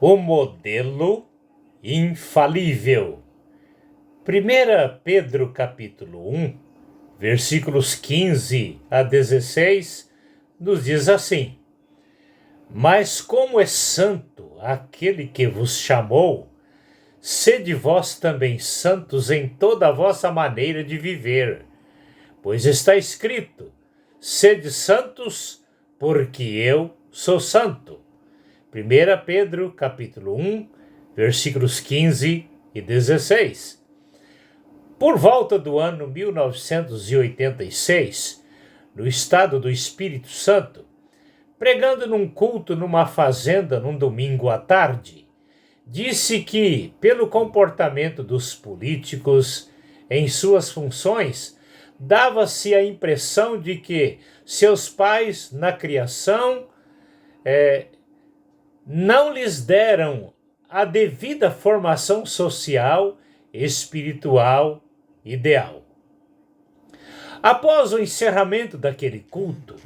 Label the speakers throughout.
Speaker 1: O modelo infalível. 1 Pedro capítulo 1, versículos 15 a 16, nos diz assim: Mas como é santo aquele que vos chamou, sede vós também santos em toda a vossa maneira de viver, pois está escrito: sede santos, porque eu sou santo. 1 Pedro capítulo 1, versículos 15 e 16. Por volta do ano 1986, no estado do Espírito Santo, pregando num culto numa fazenda num domingo à tarde, disse que, pelo comportamento dos políticos em suas funções, dava-se a impressão de que seus pais, na criação, não lhes deram a devida formação social, espiritual, ideal. Após o encerramento daquele culto,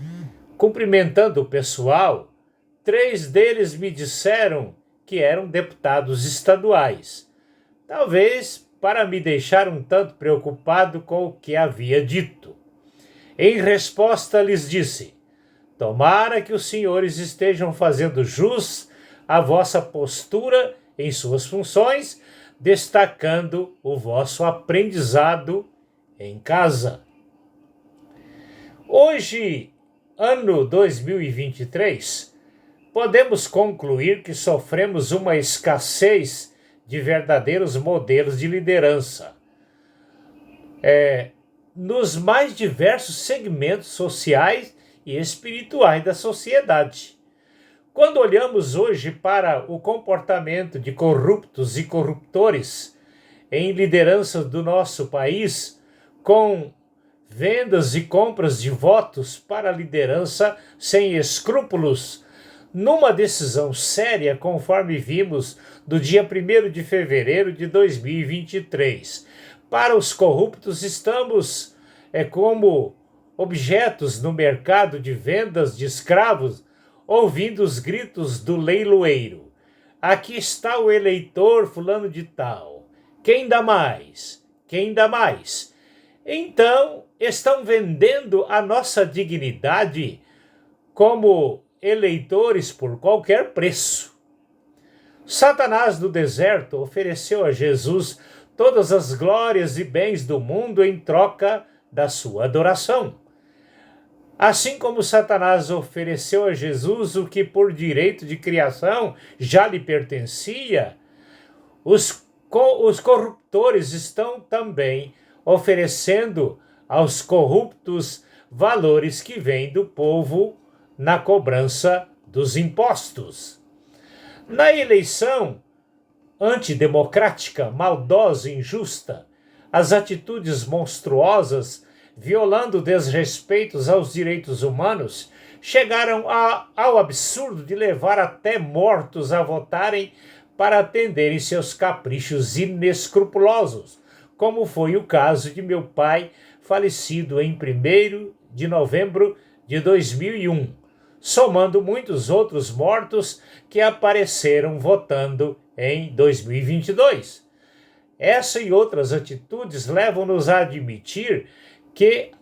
Speaker 1: cumprimentando o pessoal, 3 deles me disseram que eram deputados estaduais, talvez para me deixar um tanto preocupado com o que havia dito. Em resposta, lhes disse: tomara que os senhores estejam fazendo jus à vossa postura em suas funções, destacando o vosso aprendizado em casa. Hoje, ano 2023, podemos concluir que sofremos uma escassez de verdadeiros modelos de liderança nos mais diversos segmentos sociais e espirituais da sociedade. Quando olhamos hoje para o comportamento de corruptos e corruptores em liderança do nosso país, com vendas e compras de votos para a liderança sem escrúpulos, numa decisão séria, conforme vimos do dia 1º de fevereiro de 2023. Para os corruptos, estamos como objetos no mercado de vendas de escravos, ouvindo os gritos do leiloeiro. Aqui está o eleitor fulano de tal. Quem dá mais? Quem dá mais? Então, estão vendendo a nossa dignidade como eleitores por qualquer preço. Satanás no deserto ofereceu a Jesus todas as glórias e bens do mundo em troca da sua adoração. Assim como Satanás ofereceu a Jesus o que por direito de criação já lhe pertencia, os corruptores estão também oferecendo aos corruptos valores que vêm do povo na cobrança dos impostos. Na eleição antidemocrática, maldosa e injusta, as atitudes monstruosas, violando desrespeitos aos direitos humanos, chegaram ao absurdo de levar até mortos a votarem para atenderem seus caprichos inescrupulosos, como foi o caso de meu pai, falecido em 1º de novembro de 2001, somando muitos outros mortos que apareceram votando em 2022. Essa e outras atitudes levam-nos a admitir que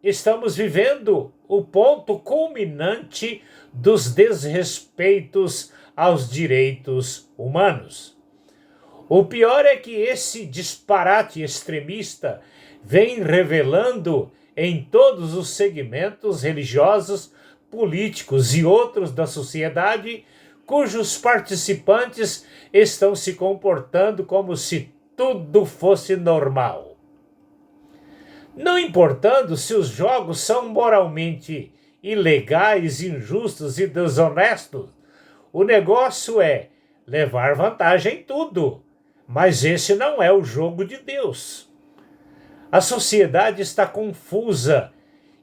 Speaker 1: estamos vivendo o ponto culminante dos desrespeitos aos direitos humanos. O pior é que esse disparate extremista vem revelando em todos os segmentos religiosos, políticos e outros da sociedade, cujos participantes estão se comportando como se tudo fosse normal. Não importando se os jogos são moralmente ilegais, injustos e desonestos, o negócio é levar vantagem em tudo, mas esse não é o jogo de Deus. A sociedade está confusa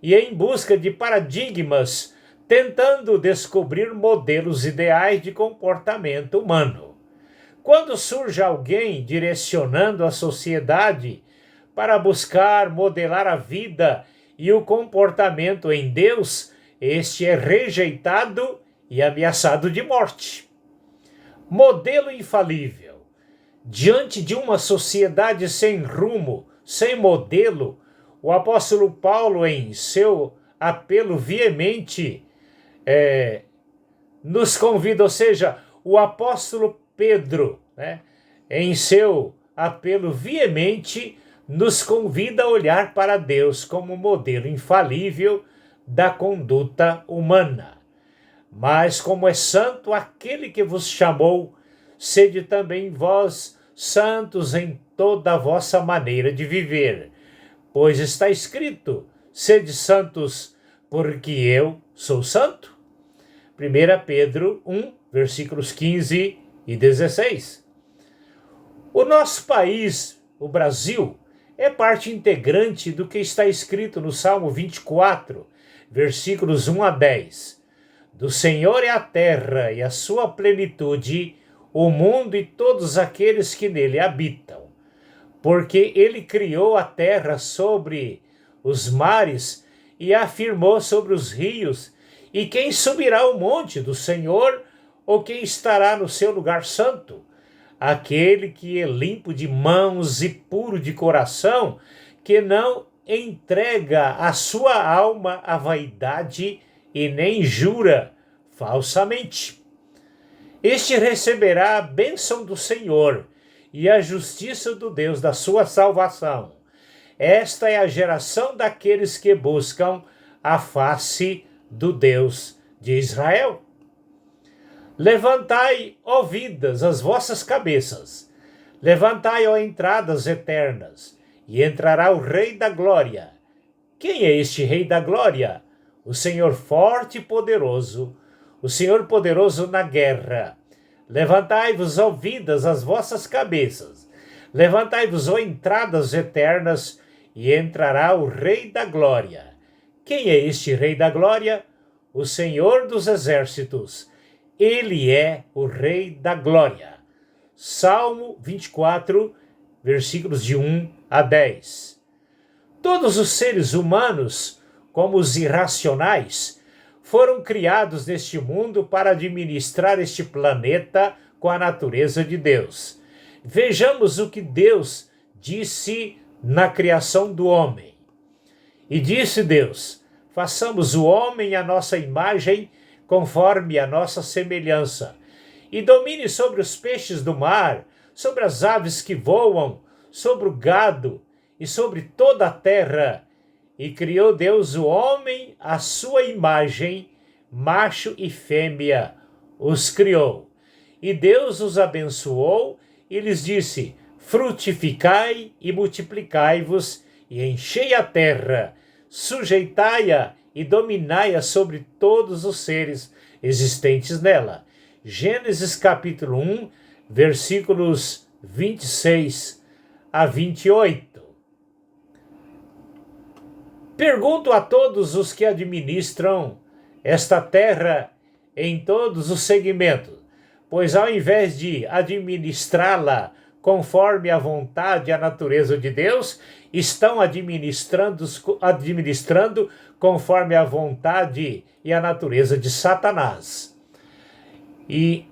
Speaker 1: e em busca de paradigmas, tentando descobrir modelos ideais de comportamento humano. Quando surge alguém direcionando a sociedade para buscar modelar a vida e o comportamento em Deus, este é rejeitado e ameaçado de morte. Modelo infalível. Diante de uma sociedade sem rumo, sem modelo, o apóstolo Paulo, em seu apelo veemente, nos convida, ou seja, o apóstolo Pedro, em seu apelo veemente, nos convida a olhar para Deus como modelo infalível da conduta humana. Mas como é santo aquele que vos chamou, sede também vós santos em toda a vossa maneira de viver. Pois está escrito, sede santos, porque eu sou santo. 1 Pedro 1, versículos 15 e 16. O nosso país, o Brasil, é parte integrante do que está escrito no Salmo 24, versículos 1 a 10. Do Senhor é a terra e a sua plenitude, o mundo e todos aqueles que nele habitam. Porque ele criou a terra sobre os mares e a afirmou sobre os rios. E quem subirá ao monte do Senhor, ou quem estará no seu lugar santo? Aquele que é limpo de mãos e puro de coração, que não entrega a sua alma à vaidade e nem jura falsamente. Este receberá a bênção do Senhor e a justiça do Deus da sua salvação. Esta é a geração daqueles que buscam a face do Deus de Israel. Levantai, ó vidas, as vossas cabeças. Levantai, ó entradas eternas, e entrará o Rei da Glória. Quem é este Rei da Glória? O Senhor forte e poderoso, o Senhor poderoso na guerra. Levantai-vos, ó vidas, as vossas cabeças. Levantai-vos, ó entradas eternas, e entrará o Rei da Glória. Quem é este Rei da Glória? O Senhor dos Exércitos. Ele é o Rei da Glória. Salmo 24, versículos de 1 a 10. Todos os seres humanos, como os irracionais, foram criados neste mundo para administrar este planeta com a natureza de Deus. Vejamos o que Deus disse na criação do homem. E disse Deus: façamos o homem à nossa imagem, conforme a nossa semelhança, e domine sobre os peixes do mar, sobre as aves que voam, sobre o gado e sobre toda a terra. E criou Deus o homem à sua imagem, macho e fêmea os criou. E Deus os abençoou e lhes disse: frutificai e multiplicai-vos, e enchei a terra, sujeitai-a e dominai-a sobre todos os seres existentes nela. Gênesis capítulo 1, versículos 26 a 28. Pergunto a todos os que administram esta terra em todos os segmentos, pois ao invés de administrá-la conforme a vontade e a natureza de Deus, estão administrando conforme a vontade e a natureza de Satanás. E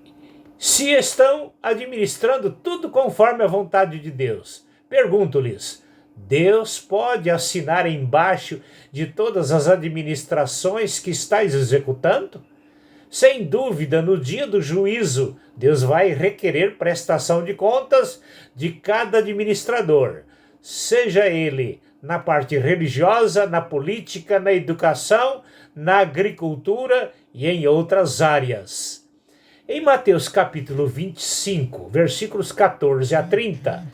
Speaker 1: se estão administrando tudo conforme a vontade de Deus, pergunto-lhes: Deus pode assinar embaixo de todas as administrações que estáis executando? Sem dúvida, no dia do juízo, Deus vai requerer prestação de contas de cada administrador, seja ele na parte religiosa, na política, na educação, na agricultura e em outras áreas. Em Mateus capítulo 25, versículos 14 a 30,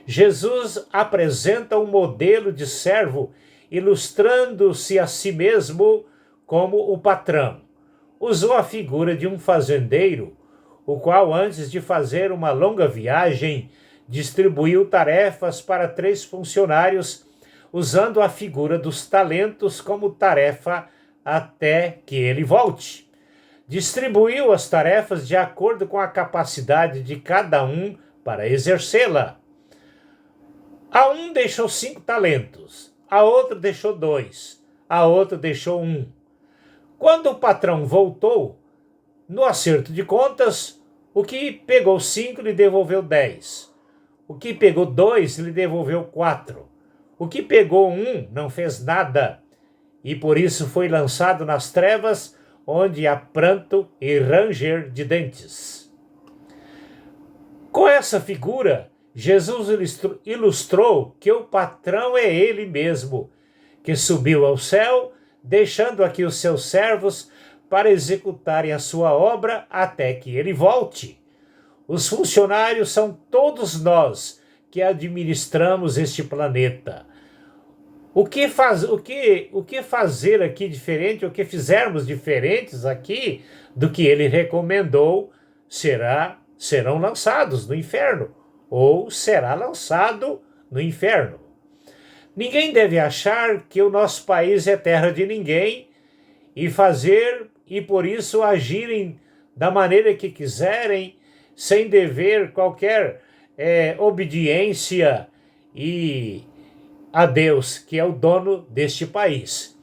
Speaker 1: Jesus apresenta um modelo de servo, ilustrando-se a si mesmo como o patrão. Usou a figura de um fazendeiro, o qual, antes de fazer uma longa viagem, distribuiu tarefas para 3 funcionários, usando a figura dos talentos como tarefa até que ele volte. Distribuiu as tarefas de acordo com a capacidade de cada um para exercê-la. A um deixou 5 talentos, a outro deixou 2, a outro deixou 1. Quando o patrão voltou, no acerto de contas, O que pegou 5 lhe devolveu 10. O que pegou 2 lhe devolveu 4. O que pegou 1 não fez nada, e por isso foi lançado nas trevas, onde há pranto e ranger de dentes. Com essa figura, Jesus ilustrou que o patrão é ele mesmo, que subiu ao céu, deixando aqui os seus servos para executarem a sua obra até que ele volte. Os funcionários são todos nós que administramos este planeta. O que fazer aqui diferente, o que fizermos diferentes aqui do que ele recomendou, serão lançados no inferno, ou será lançado no inferno. Ninguém deve achar que o nosso país é terra de ninguém e por isso agirem da maneira que quiserem, sem dever qualquer obediência a Deus, que é o dono deste país.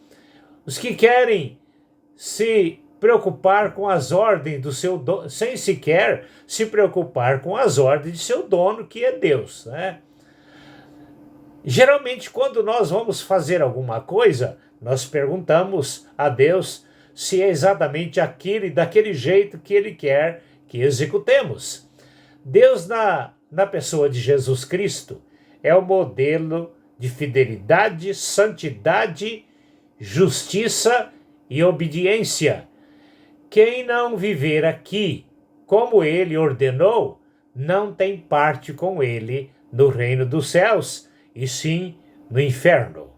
Speaker 1: Os que querem se preocupar com as ordens do seu dono, sem sequer se preocupar com as ordens de seu dono, que é Deus, né? Geralmente, quando nós vamos fazer alguma coisa, nós perguntamos a Deus se é exatamente daquele jeito que Ele quer que executemos. Deus, na pessoa de Jesus Cristo, é o modelo de fidelidade, santidade, justiça e obediência. Quem não viver aqui como Ele ordenou, não tem parte com Ele no reino dos céus, e sim no inferno.